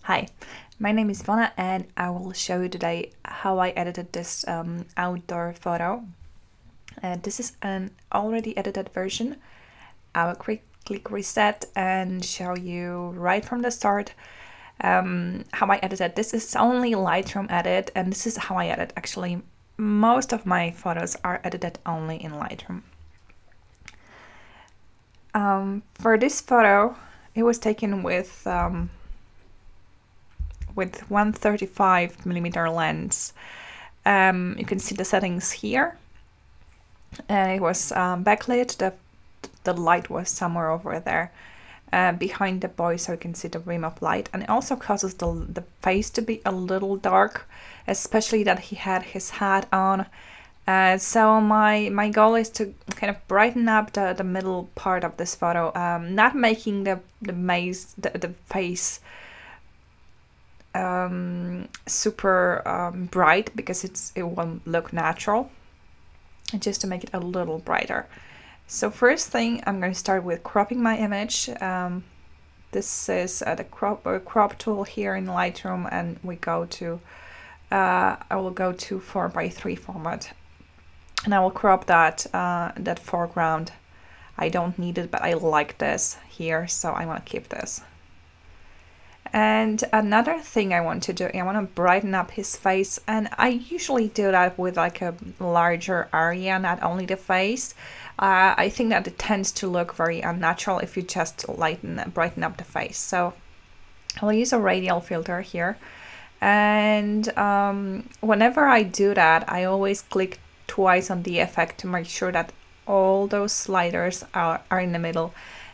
Hi, my name is Iwona and I will show you today how I edited this outdoor photo. This is an already edited version. I will click reset and show you right from the start how I edited. This is only Lightroom edit, and this is how I edit. Actually, most of my photos are edited only in Lightroom. For this photo, it was taken with 135mm lens. You can see the settings here, and it was backlit. The light was somewhere over there behind the boy, so you can see the rim of light, and it also causes the face to be a little dark, especially that he had his hat on. So my goal is to kind of brighten up the middle part of this photo, not making the face super bright, because it won't look natural, just to make it a little brighter. So first thing, I'm going to start with cropping my image. This is the crop tool here in Lightroom, and we go to I will go to 4:3 format, and I will crop that that foreground. I don't need it, but I like this here, so I want to keep this. And another thing I want to do, I want to brighten up his face, and I usually do that with like a larger area, not only the face. I think that it tends to look very unnatural if you just brighten up the face. So I'll use a radial filter here, and whenever I do that, I always click twice on the effect to make sure that all those sliders are in the middle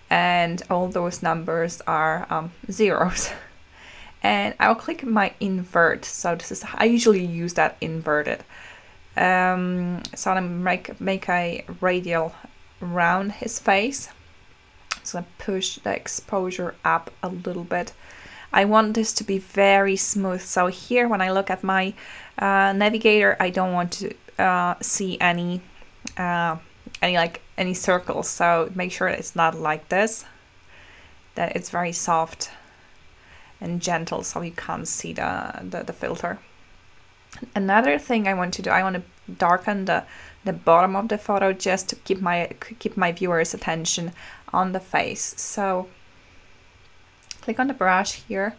and all those numbers are zeros. And I'll click my invert. So this is, I usually use that inverted. So I'm gonna make a radial around his face. So I push the exposure up a little bit. I want this to be very smooth. So here, when I look at my navigator, I don't want to see any circles. So make sure it's not like this, that it's very soft and gentle, so you can't see the filter. Another thing I want to do, I want to darken the bottom of the photo, just to keep my viewers' attention on the face. So click on the brush here,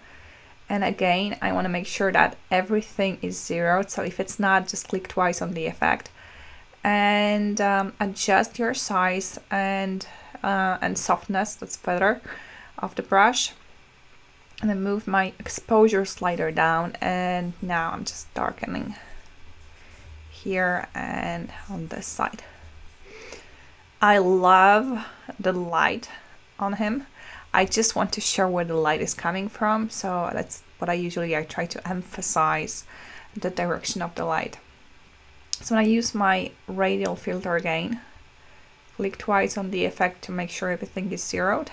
and again I want to make sure that everything is zeroed. So if it's not, just click twice on the effect, and adjust your size and softness, that's better, of the brush. And then move my exposure slider down, and now I'm just darkening here and on this side. I love the light on him. I just want to show where the light is coming from, so that's what I try to emphasize the direction of the light. So when I use my radial filter again, click twice on the effect to make sure everything is zeroed.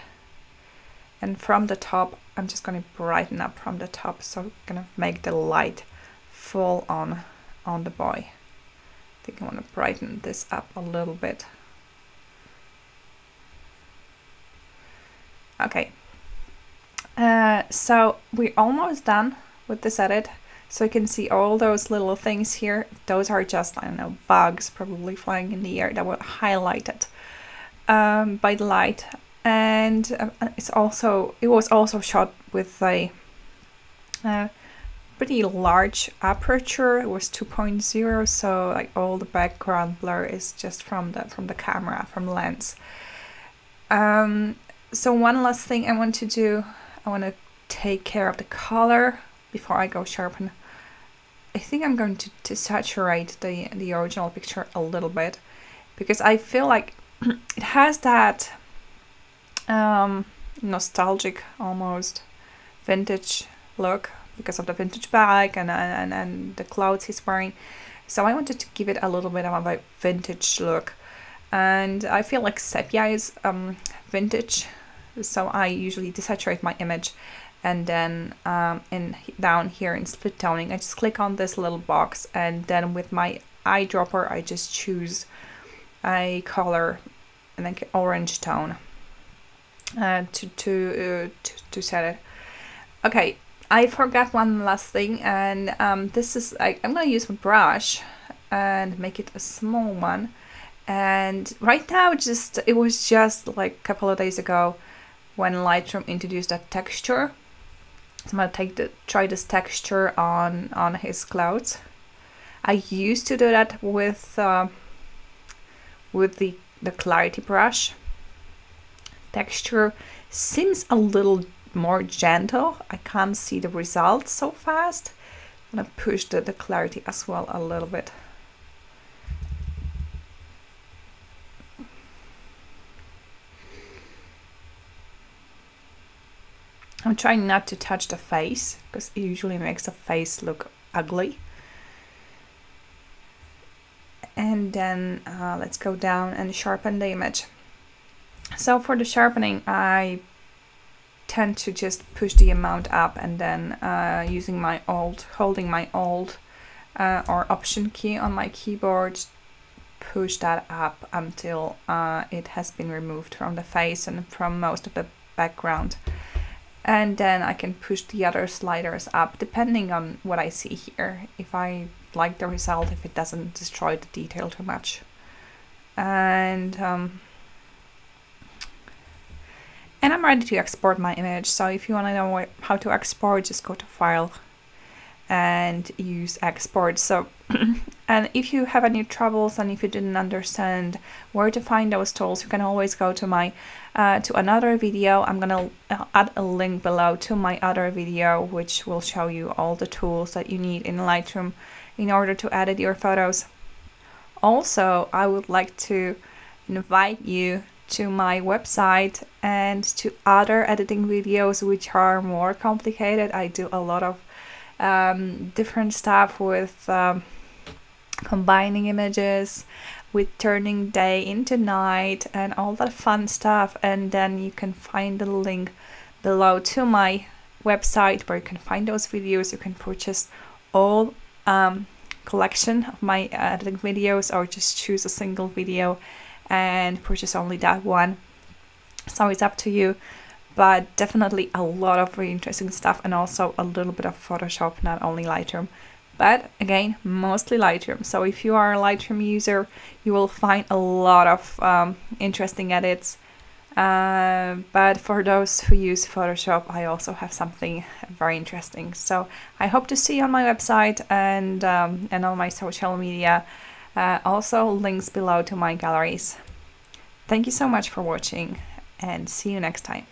And from the top, I'm just going to brighten up from the top, so I'm going to make the light fall on the boy. I think I want to brighten this up a little bit. Okay, so we're almost done with this edit. So you can see all those little things here. Those are just, I don't know, bugs probably flying in the air that were highlighted by the light. And it was also shot with a pretty large aperture. It was 2.0, so like all the background blur is just from the camera, from the lens. So one last thing I want to do, I want to take care of the color before I go sharpen. I think I'm going to saturate the original picture a little bit, because I feel like it has that nostalgic, almost vintage look because of the vintage bag and the clothes he's wearing. So I wanted to give it a little bit of a vintage look, and I feel like sepia is vintage, so I usually desaturate my image, and then down here in split toning, I just click on this little box, and then with my eyedropper I just choose a color, and then orange tone to set it. Okay, I forgot one last thing, and this is, I'm gonna use a brush and make it a small one. And right now, it was just like a couple of days ago when Lightroom introduced that texture. So I'm gonna try this texture on his clouds. I used to do that with the clarity brush. Texture seems a little more gentle. I can't see the results so fast. I'm gonna push the clarity as well a little bit. I'm trying not to touch the face because it usually makes the face look ugly. And then let's go down and sharpen the image. So for the sharpening, I tend to just push the amount up, and then holding my Alt or Option key on my keyboard, push that up until it has been removed from the face and from most of the background. And then I can push the other sliders up depending on what I see here. If I like the result, if it doesn't destroy the detail too much. And I'm ready to export my image. So if you want to know how to export, just go to File and use Export. So and if you have any troubles and if you didn't understand where to find those tools, you can always go to my to another video. I'm gonna add a link below to my other video, which will show you all the tools that you need in Lightroom in order to edit your photos. Also, I would like to invite you to my website and to other editing videos which are more complicated. I do a lot of different stuff with combining images, with turning day into night and all that fun stuff. And then you can find the link below to my website where you can find those videos. You can purchase all collection of my editing videos, or just choose a single video and purchase only that one. So it's up to you, but definitely a lot of really interesting stuff, and also a little bit of Photoshop, not only Lightroom. But again, mostly Lightroom. So if you are a Lightroom user, you will find a lot of interesting edits. But for those who use Photoshop, I also have something very interesting. So I hope to see you on my website and on my social media. Also links below to my galleries. Thank you so much for watching, and see you next time.